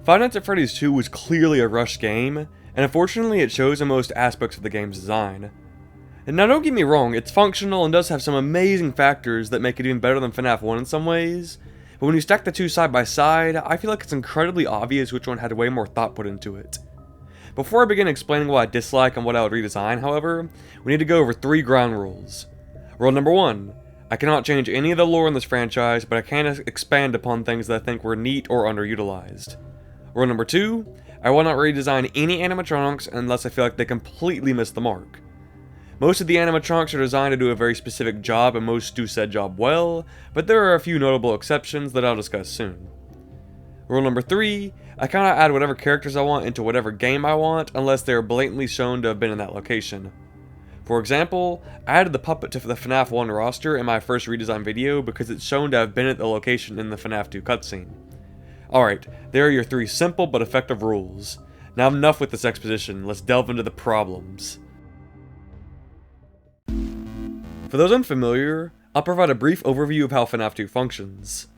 Five Nights at Freddy's 2 was clearly a rushed game, and unfortunately it shows in most aspects of the game's design. And now don't get me wrong, it's functional and does have some amazing factors that make it even better than FNAF 1 in some ways, but when you stack the two side by side, I feel like it's incredibly obvious which one had way more thought put into it. Before I begin explaining what I dislike and what I would redesign, however, we need to go over 3 ground rules. Rule number 1. I cannot change any of the lore in this franchise, but I can expand upon things that I think were neat or underutilized. Rule number 2. I will not redesign any animatronics unless I feel like they completely missed the mark. Most of the animatronics are designed to do a very specific job, and most do said job well, but there are a few notable exceptions that I'll discuss soon. Rule number 3. I cannot add whatever characters I want into whatever game I want unless they are blatantly shown to have been in that location. For example, I added the puppet to the FNAF 1 roster in my first redesign video because it's shown to have been at the location in the FNAF 2 cutscene. Alright, there are your 3 simple but effective rules. Now enough with this exposition, let's delve into the problems. For those unfamiliar, I'll provide a brief overview of how FNAF 2 functions.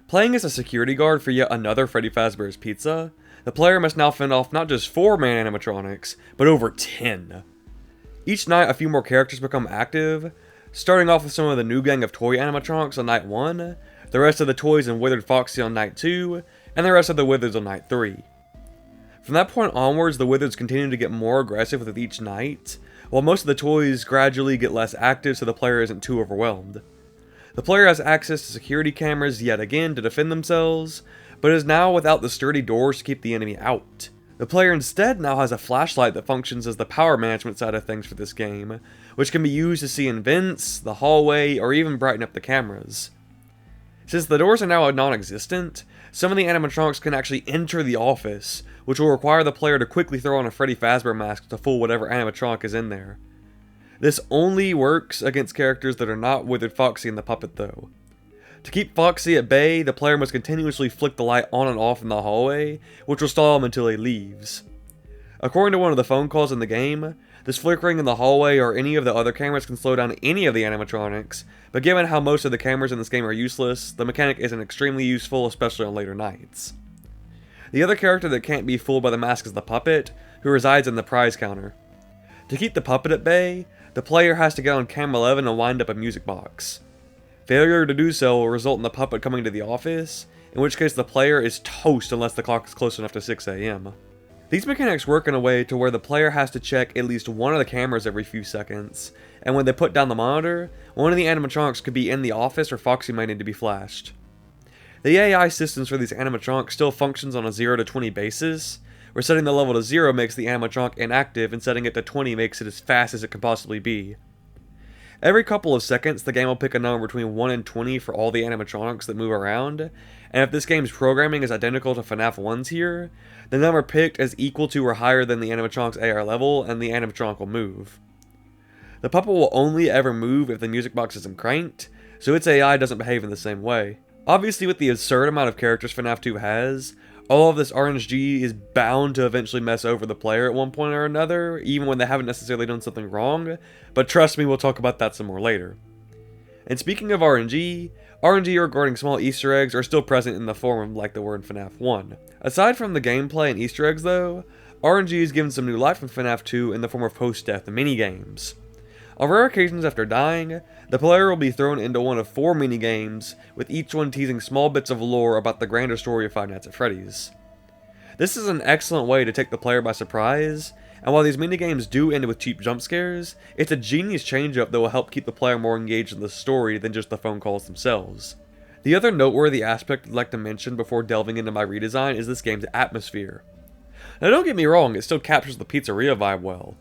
Playing as a security guard for yet another Freddy Fazbear's Pizza, the player must now fend off not just 4 main animatronics, but over 10. Each night a few more characters become active, starting off with some of the new gang of toy animatronics on night 1, the rest of the toys and Withered Foxy on night 2, and the rest of the Withers on night 3. From that point onwards, the Withers continue to get more aggressive with each night, while most of the toys gradually get less active so the player isn't too overwhelmed. The player has access to security cameras yet again to defend themselves, but is now without the sturdy doors to keep the enemy out. The player instead now has a flashlight that functions as the power management side of things for this game, which can be used to see in vents, the hallway, or even brighten up the cameras. Since the doors are now non-existent, some of the animatronics can actually enter the office, which will require the player to quickly throw on a Freddy Fazbear mask to fool whatever animatronic is in there. This only works against characters that are not Withered Foxy and the puppet though. To keep Foxy at bay, the player must continuously flick the light on and off in the hallway, which will stall him until he leaves. According to one of the phone calls in the game, this flickering in the hallway or any of the other cameras can slow down any of the animatronics, but given how most of the cameras in this game are useless, the mechanic isn't extremely useful, especially on later nights. The other character that can't be fooled by the mask is the puppet, who resides in the prize counter. To keep the puppet at bay, the player has to get on cam 11 and wind up a music box. Failure to do so will result in the puppet coming to the office, in which case the player is toast unless the clock is close enough to 6 AM. These mechanics work in a way to where the player has to check at least one of the cameras every few seconds, and when they put down the monitor, one of the animatronics could be in the office or Foxy might need to be flashed. The AI systems for these animatronics still functions on a 0 to 20 basis, where setting the level to 0 makes the animatronic inactive and setting it to 20 makes it as fast as it can possibly be. Every couple of seconds, the game will pick a number between 1 and 20 for all the animatronics that move around, and if this game's programming is identical to FNAF 1's here, the number picked is equal to or higher than the animatronic's AR level, and the animatronic will move. The puppet will only ever move if the music box isn't cranked, so its AI doesn't behave in the same way. Obviously, with the absurd amount of characters FNAF 2 has, all of this RNG is bound to eventually mess over the player at one point or another, even when they haven't necessarily done something wrong, but trust me, we'll talk about that some more later. And speaking of RNG regarding small Easter eggs are still present in the form of like they were in FNAF 1. Aside from the gameplay and Easter eggs though, RNG is given some new life in FNAF 2 in the form of post-death minigames. On rare occasions after dying, the player will be thrown into one of 4 minigames, with each one teasing small bits of lore about the grander story of Five Nights at Freddy's. This is an excellent way to take the player by surprise, and while these minigames do end with cheap jump scares, it's a genius change-up that will help keep the player more engaged in the story than just the phone calls themselves. The other noteworthy aspect I'd like to mention before delving into my redesign is this game's atmosphere. Now don't get me wrong, it still captures the pizzeria vibe well.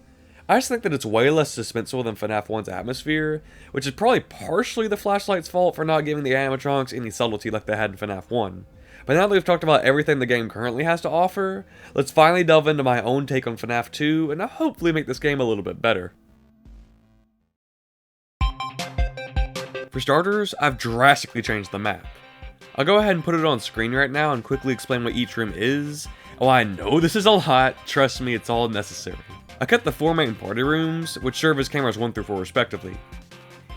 I just think that it's way less suspenseful than FNAF 1's atmosphere, which is probably partially the flashlight's fault for not giving the animatronics any subtlety like they had in FNAF 1. But now that we've talked about everything the game currently has to offer, let's finally delve into my own take on FNAF 2 and hopefully make this game a little bit better. For starters, I've drastically changed the map. I'll go ahead and put it on screen right now and quickly explain what each room is. Oh, I know this is a lot, trust me, it's all necessary. I kept the 4 main party rooms, which serve as cameras 1 through 4 respectively.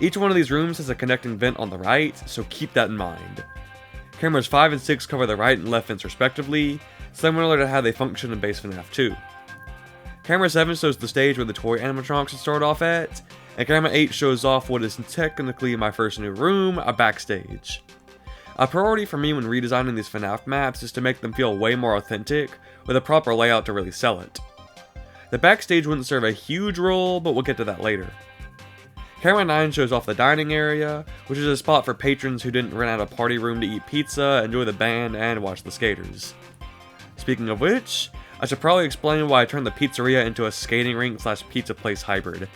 Each one of these rooms has a connecting vent on the right, so keep that in mind. Cameras 5 and 6 cover the right and left vents respectively, similar to how they function in base FNAF 2. Camera 7 shows the stage where the toy animatronics would start off at, and camera 8 shows off what is technically my first new room, a backstage. A priority for me when redesigning these FNAF maps is to make them feel way more authentic, with a proper layout to really sell it. The backstage wouldn't serve a huge role, but we'll get to that later. Camera 9 shows off the dining area, which is a spot for patrons who didn't rent out a party room to eat pizza, enjoy the band, and watch the skaters. Speaking of which, I should probably explain why I turned the pizzeria into a skating rink / pizza place hybrid.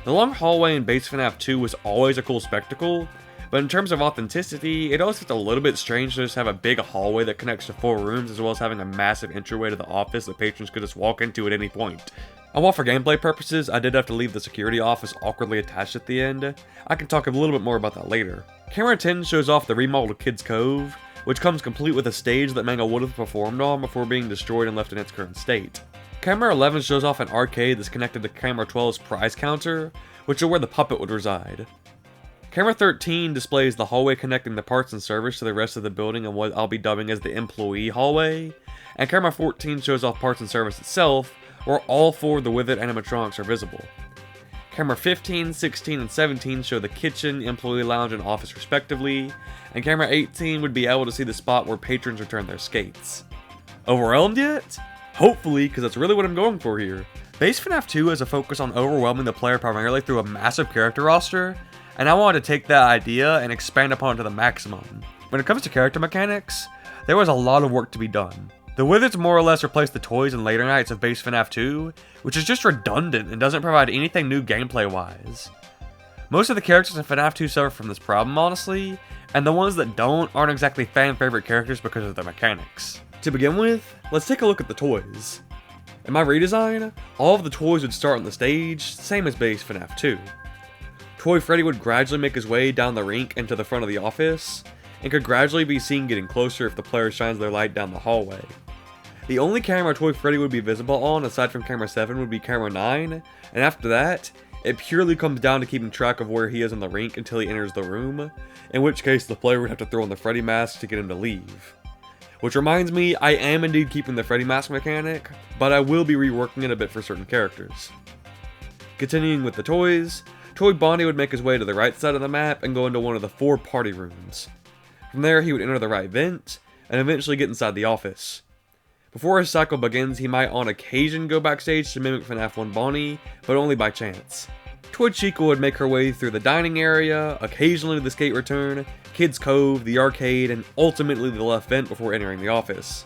The long hallway in base FNAF 2 was always a cool spectacle, but in terms of authenticity, it always gets a little bit strange to just have a big hallway that connects to 4 rooms as well as having a massive entryway to the office that patrons could just walk into at any point. And while for gameplay purposes, I did have to leave the security office awkwardly attached at the end, I can talk a little bit more about that later. Camera 10 shows off the remodeled Kids Cove, which comes complete with a stage that Mango would have performed on before being destroyed and left in its current state. Camera 11 shows off an arcade that's connected to Camera 12's prize counter, which is where the puppet would reside. Camera 13 displays the hallway connecting the parts and service to the rest of the building in what I'll be dubbing as the employee hallway, and Camera 14 shows off parts and service itself, where all 4 of the Withered animatronics are visible. Camera 15, 16, and 17 show the kitchen, employee lounge, and office respectively, and Camera 18 would be able to see the spot where patrons return their skates. Overwhelmed yet? Hopefully, because that's really what I'm going for here. Base FNAF 2 has a focus on overwhelming the player primarily through a massive character roster, and I wanted to take that idea and expand upon it to the maximum. When it comes to character mechanics, there was a lot of work to be done. The Wizards more or less replaced the toys and later nights of base FNAF 2, which is just redundant and doesn't provide anything new gameplay-wise. Most of the characters in FNAF 2 suffer from this problem, honestly, and the ones that don't aren't exactly fan-favorite characters because of their mechanics. To begin with, let's take a look at the toys. In my redesign, all of the toys would start on the stage, same as base FNAF 2. Toy Freddy would gradually make his way down the rink into the front of the office, and could gradually be seen getting closer if the player shines their light down the hallway. The only camera Toy Freddy would be visible on, aside from camera 7, would be camera 9, and after that, it purely comes down to keeping track of where he is in the rink until he enters the room, in which case the player would have to throw on the Freddy mask to get him to leave. Which reminds me, I am indeed keeping the Freddy mask mechanic, but I will be reworking it a bit for certain characters. Continuing with the toys, Toy Bonnie would make his way to the right side of the map and go into one of the 4 party rooms. From there, he would enter the right vent, and eventually get inside the office. Before his cycle begins, he might on occasion go backstage to mimic FNAF 1 Bonnie, but only by chance. Toy Chica would make her way through the dining area, occasionally to the skate return, Kids Cove, the arcade, and ultimately the left vent before entering the office.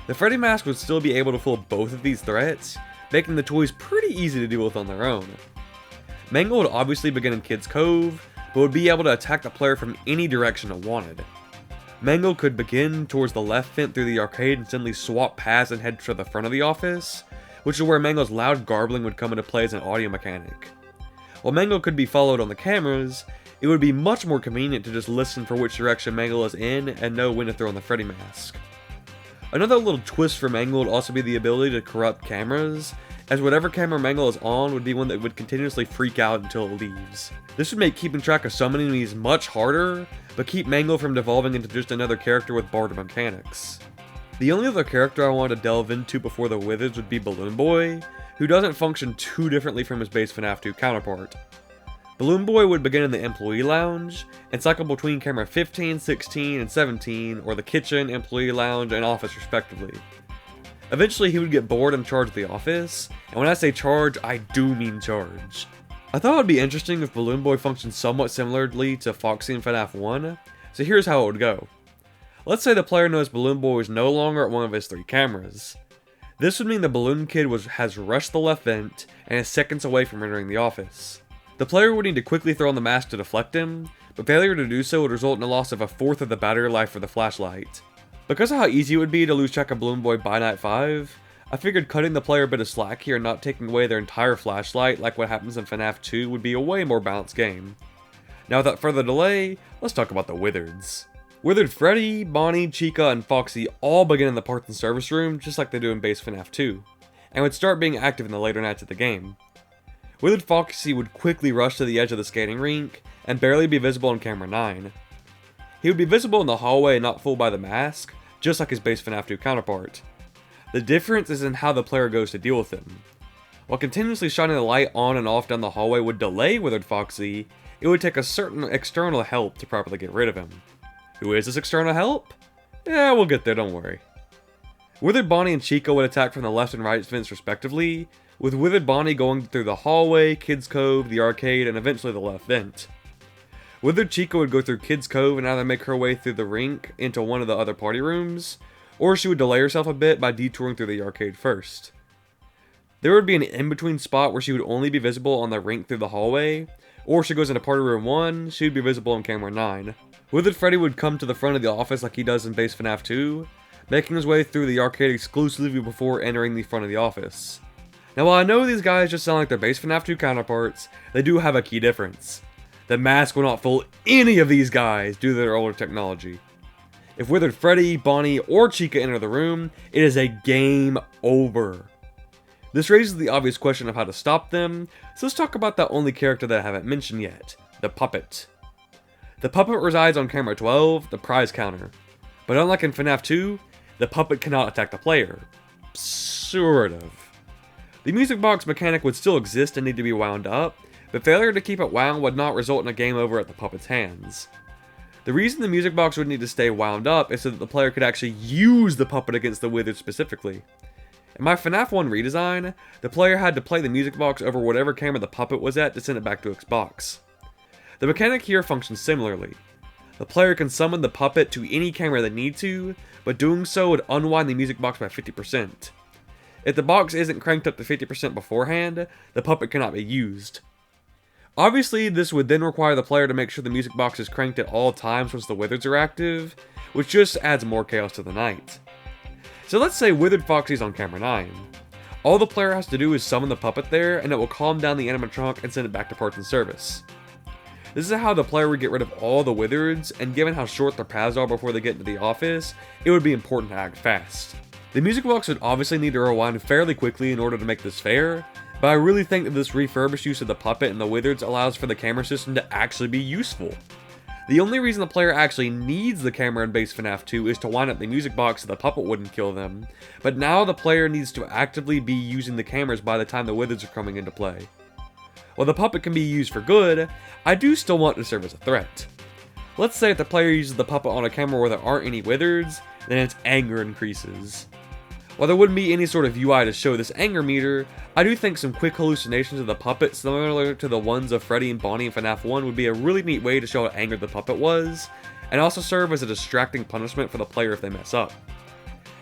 The Freddy mask would still be able to fool both of these threats, making the toys pretty easy to deal with on their own. Mangle would obviously begin in Kids Cove, but would be able to attack the player from any direction it wanted. Mangle could begin towards the left vent through the arcade and suddenly swap past and head to the front of the office, which is where Mangle's loud garbling would come into play as an audio mechanic. While Mangle could be followed on the cameras, it would be much more convenient to just listen for which direction Mangle is in and know when to throw on the Freddy mask. Another little twist for Mangle would also be the ability to corrupt cameras, as whatever camera Mangle is on would be one that would continuously freak out until it leaves. This would make keeping track of summoning enemies much harder, but keep Mangle from devolving into just another character with barter mechanics. The only other character I wanted to delve into before the Wizards would be Balloon Boy, who doesn't function too differently from his base FNAF 2 counterpart. Balloon Boy would begin in the employee lounge, and cycle between camera 15, 16, and 17, or the kitchen, employee lounge, and office respectively. Eventually he would get bored and charge the office, and when I say charge, I do mean charge. I thought it would be interesting if Balloon Boy functioned somewhat similarly to Foxy in FNAF 1, so here's how it would go. Let's say the player knows Balloon Boy is no longer at one of his 3 cameras. This would mean the Balloon Kid has rushed the left vent and is seconds away from entering the office. The player would need to quickly throw on the mask to deflect him, but failure to do so would result in a loss of 1/4 of the battery life for the flashlight. Because of how easy it would be to lose track of Balloon Boy by night 5, I figured cutting the player a bit of slack here and not taking away their entire flashlight like what happens in FNAF 2 would be a way more balanced game. Now without further delay, let's talk about the Wizards. Withered Freddy, Bonnie, Chica, and Foxy all begin in the parts and service room just like they do in base FNAF 2, and would start being active in the later nights of the game. Withered Foxy would quickly rush to the edge of the skating rink, and barely be visible on camera 9. He would be visible in the hallway and not fooled by the mask, just like his base FNAF 2 counterpart. The difference is in how the player goes to deal with him. While continuously shining the light on and off down the hallway would delay Withered Foxy, it would take a certain external help to properly get rid of him. Who is this external help? Yeah, we'll get there, don't worry. Withered Bonnie and Chica would attack from the left and right vents respectively, with Withered Bonnie going through the hallway, Kids Cove, the arcade, and eventually the left vent. Withered Chica would go through Kids Cove and either make her way through the rink into one of the other party rooms, or she would delay herself a bit by detouring through the arcade first. There would be an in-between spot where she would only be visible on the rink through the hallway, or if she goes into Party Room 1, she would be visible on camera 9. Withered Freddy would come to the front of the office like he does in base FNAF 2, making his way through the arcade exclusively before entering the front of the office. Now while I know these guys just sound like their base FNAF 2 counterparts, they do have a key difference. The mask will not fool any of these guys due to their older technology. If Withered Freddy, Bonnie, or Chica enter the room, it is a game over. This raises the obvious question of how to stop them, so let's talk about the only character that I haven't mentioned yet, the puppet. The puppet resides on camera 12, the prize counter, but unlike in FNAF 2, the puppet cannot attack the player. Sort of. The music box mechanic would still exist and need to be wound up, but failure to keep it wound would not result in a game over at the puppet's hands. The reason the music box would need to stay wound up is so that the player could actually use the puppet against the Withered specifically. In my FNAF 1 redesign, the player had to play the music box over whatever camera the puppet was at to send it back to its box. The mechanic here functions similarly. The player can summon the puppet to any camera they need to, but doing so would unwind the music box by 50%. If the box isn't cranked up to 50% beforehand, the puppet cannot be used. Obviously, this would then require the player to make sure the music box is cranked at all times once the Withers are active, which just adds more chaos to the night. So let's say Withered Foxy's on camera 9. All the player has to do is summon the puppet there, and it will calm down the animatronic and send it back to parts and service. This is how the player would get rid of all the Withereds, and given how short their paths are before they get into the office, it would be important to act fast. The music box would obviously need to rewind fairly quickly in order to make this fair, but I really think that this refurbished use of the puppet and the Withereds allows for the camera system to actually be useful. The only reason the player actually needs the camera in base FNAF 2 is to wind up the music box so the puppet wouldn't kill them, but now the player needs to actively be using the cameras by the time the Withereds are coming into play. While the puppet can be used for good, I do still want to serve as a threat. Let's say if the player uses the puppet on a camera where there aren't any Withereds, then its anger increases. While there wouldn't be any sort of UI to show this anger meter, I do think some quick hallucinations of the puppet similar to the ones of Freddy and Bonnie in FNAF 1 would be a really neat way to show how angered the puppet was, and also serve as a distracting punishment for the player if they mess up.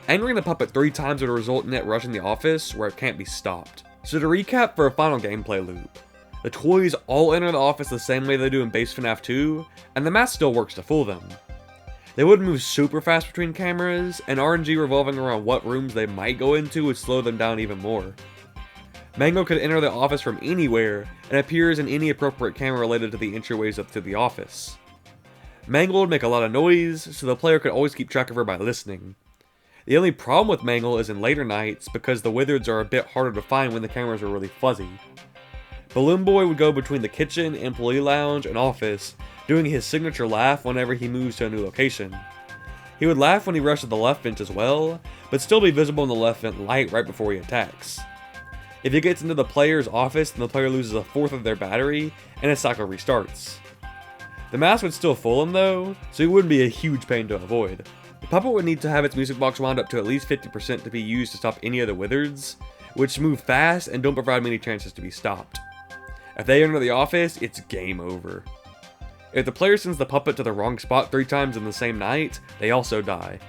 Angering the puppet 3 times would result in it rushing the office where it can't be stopped. So to recap for a final gameplay loop, the toys all enter the office the same way they do in base FNAF 2, and the mask still works to fool them. They would move super fast between cameras, and RNG revolving around what rooms they might go into would slow them down even more. Mango could enter the office from anywhere, and appears in any appropriate camera related to the entryways up to the office. Mangle would make a lot of noise, so the player could always keep track of her by listening. The only problem with Mangle is in later nights, because the Withereds are a bit harder to find when the cameras are really fuzzy. Balloon Boy would go between the kitchen, employee lounge, and office, doing his signature laugh whenever he moves to a new location. He would laugh when he rushed to the left vent as well, but still be visible in the left vent light right before he attacks. If he gets into the player's office, then the player loses a fourth of their battery, and his cycle restarts. The mask would still fool him though, so he wouldn't be a huge pain to avoid. The puppet would need to have its music box wound up to at least 50% to be used to stop any of the Withereds, which move fast and don't provide many chances to be stopped. If they enter the office, it's game over. If the player sends the puppet to the wrong spot 3 times in the same night, they also die.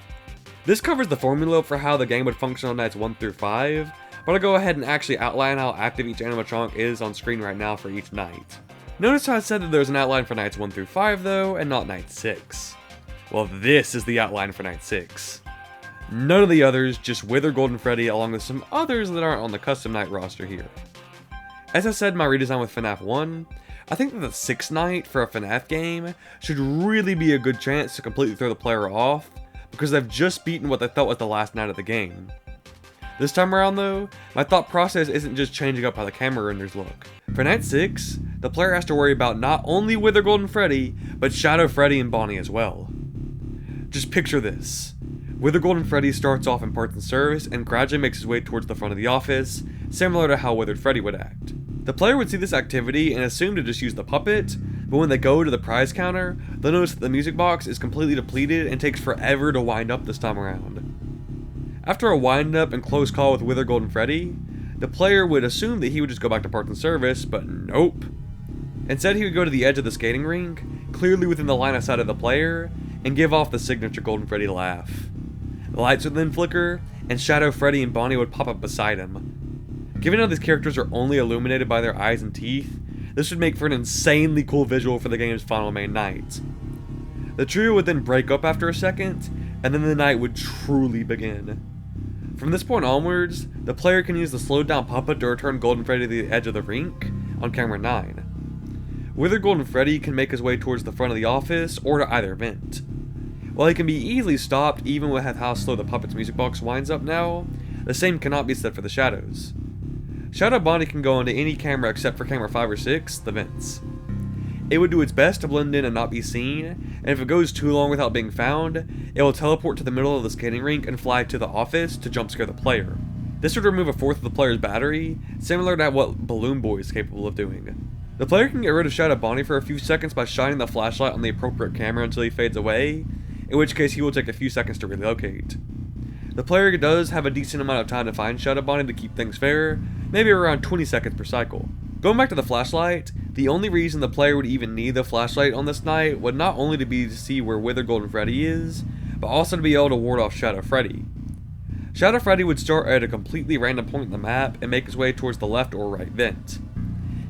This covers the formula for how the game would function on nights 1 through 5, but I'll go ahead and actually outline how active each animatronic is on screen right now for each night. Notice how I said that there's an outline for nights 1 through 5 though, and not night 6. Well, this is the outline for night 6. None of the others, just Wither Golden Freddy along with some others that aren't on the custom night roster here. As I said in my redesign with FNAF 1, I think that the 6th night for a FNAF game should really be a good chance to completely throw the player off, because they've just beaten what they felt was the last night of the game. This time around though, my thought process isn't just changing up how the camera renders look. For night 6, the player has to worry about not only Wither Golden Freddy, but Shadow Freddy and Bonnie as well. Just picture this. Wither Golden Freddy starts off in parts and service and gradually makes his way towards the front of the office, similar to how Withered Freddy would act. The player would see this activity and assume to just use the puppet, but when they go to the prize counter, they'll notice that the music box is completely depleted and takes forever to wind up this time around. After a wind up and close call with Wither Golden Freddy, the player would assume that he would just go back to parts and service, but nope. Instead, he would go to the edge of the skating rink, clearly within the line of sight of the player, and give off the signature Golden Freddy laugh. The lights would then flicker, and Shadow Freddy and Bonnie would pop up beside him. Given how these characters are only illuminated by their eyes and teeth, this would make for an insanely cool visual for the game's final main night. The trio would then break up after a second, and then the night would truly begin. From this point onwards, the player can use the slowed down puppet to return Golden Freddy to the edge of the rink on camera 9. Wither Golden Freddy can make his way towards the front of the office or to either vent. While he can be easily stopped even with how slow the puppet's music box winds up now, the same cannot be said for the shadows. Shadow Bonnie can go onto any camera except for camera 5 or 6, the vents. It would do its best to blend in and not be seen, and if it goes too long without being found, it will teleport to the middle of the skating rink and fly to the office to jump scare the player. This would remove a fourth of the player's battery, similar to what Balloon Boy is capable of doing. The player can get rid of Shadow Bonnie for a few seconds by shining the flashlight on the appropriate camera until he fades away, in which case he will take a few seconds to relocate. The player does have a decent amount of time to find Shadow Bonnie to keep things fair, maybe around 20 seconds per cycle. Going back to the flashlight, the only reason the player would even need the flashlight on this night would not only to be to see where Wither Golden Freddy is, but also to be able to ward off Shadow Freddy. Shadow Freddy would start at a completely random point in the map and make his way towards the left or right vent.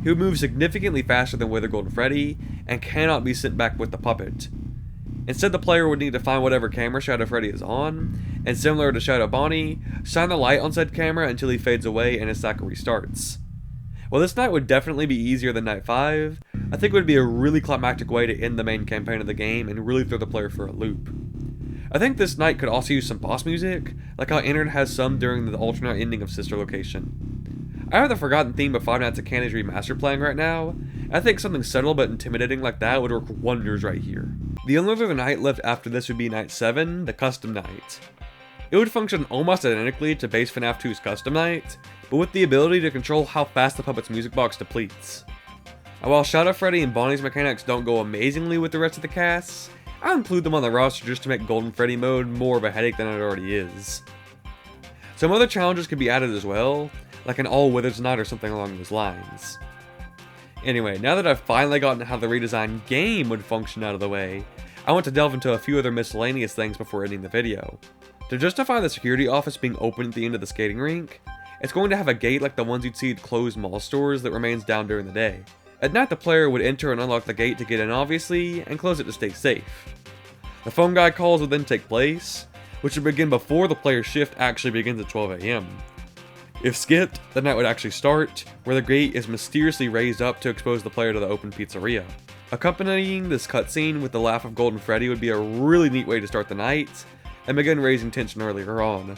He would move significantly faster than Wither Golden Freddy, and cannot be sent back with the puppet. Instead, the player would need to find whatever camera Shadow Freddy is on, and similar to Shadow Bonnie, shine the light on said camera until he fades away and his cycle restarts. While this night would definitely be easier than Night 5, I think it would be a really climactic way to end the main campaign of the game and really throw the player for a loop. I think this night could also use some boss music, like how Internet has some during the alternate ending of Sister Location. I have the Forgotten theme of Five Nights at Candy's remaster playing right now, and I think something subtle but intimidating like that would work wonders right here. The only other night left after this would be Night 7, the Custom Night. It would function almost identically to base FNAF 2's Custom Night, but with the ability to control how fast the puppet's music box depletes. And while Shadow Freddy and Bonnie's mechanics don't go amazingly with the rest of the casts, I'll include them on the roster just to make Golden Freddy mode more of a headache than it already is. Some other challenges could be added as well, like an All Withers Night or something along those lines. Anyway, now that I've finally gotten how the Redesign game would function out of the way, I want to delve into a few other miscellaneous things before ending the video. To justify the security office being open at the end of the skating rink, it's going to have a gate like the ones you'd see at closed mall stores that remains down during the day. At night, the player would enter and unlock the gate to get in obviously, and close it to stay safe. The phone guy calls would then take place, which would begin before the player's shift actually begins at 12 AM. If skipped, the night would actually start, where the gate is mysteriously raised up to expose the player to the open pizzeria. Accompanying this cutscene with the laugh of Golden Freddy would be a really neat way to start the night, and begin raising tension earlier on.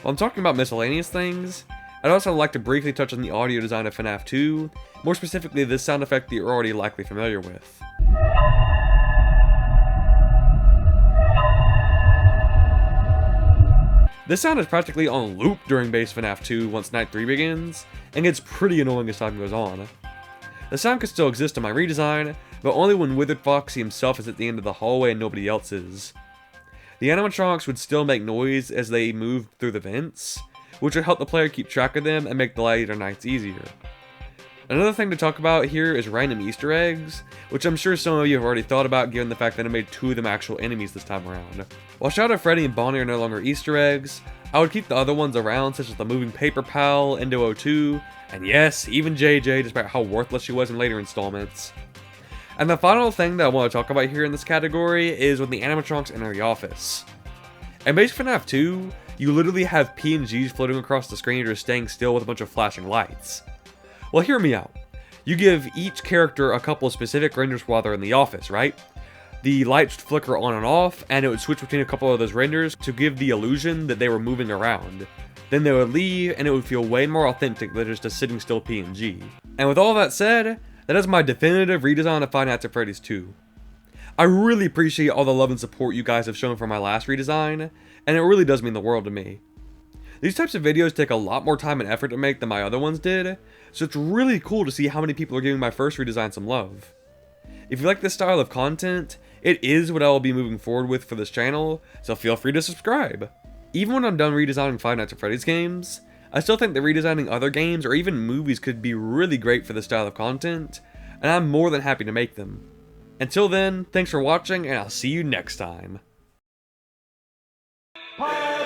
While I'm talking about miscellaneous things, I'd also like to briefly touch on the audio design of FNAF 2, more specifically this sound effect that you're already likely familiar with. This sound is practically on loop during base FNAF 2 once Night 3 begins, and gets pretty annoying as time goes on. The sound could still exist in my redesign, but only when Withered Foxy himself is at the end of the hallway and nobody else is. The animatronics would still make noise as they moved through the vents, which would help the player keep track of them and make the later nights easier. Another thing to talk about here is random Easter eggs, which I'm sure some of you have already thought about given the fact that I made 2 of them actual enemies this time around. While Shadow Freddy and Bonnie are no longer Easter eggs, I would keep the other ones around, such as the moving paper pal, Endo02, and yes, even JJ, despite how worthless she was in later installments. And the final thing that I want to talk about here in this category is when the animatronics enter the office. In base FNAF 2, you literally have PNGs floating across the screen just staying still with a bunch of flashing lights. Well, hear me out. You give each character a couple of specific renders while they're in the office, right? The lights would flicker on and off, and it would switch between a couple of those renders to give the illusion that they were moving around. Then they would leave, and it would feel way more authentic than just a sitting still PNG. And with all that said, that is my definitive redesign of Five Nights at Freddy's 2. I really appreciate all the love and support you guys have shown for my last redesign, and it really does mean the world to me. These types of videos take a lot more time and effort to make than my other ones did, so it's really cool to see how many people are giving my first redesign some love. If you like this style of content, it is what I will be moving forward with for this channel, so feel free to subscribe. Even when I'm done redesigning Five Nights at Freddy's games, I still think that redesigning other games or even movies could be really great for this style of content, and I'm more than happy to make them. Until then, thanks for watching, and I'll see you next time. Blart,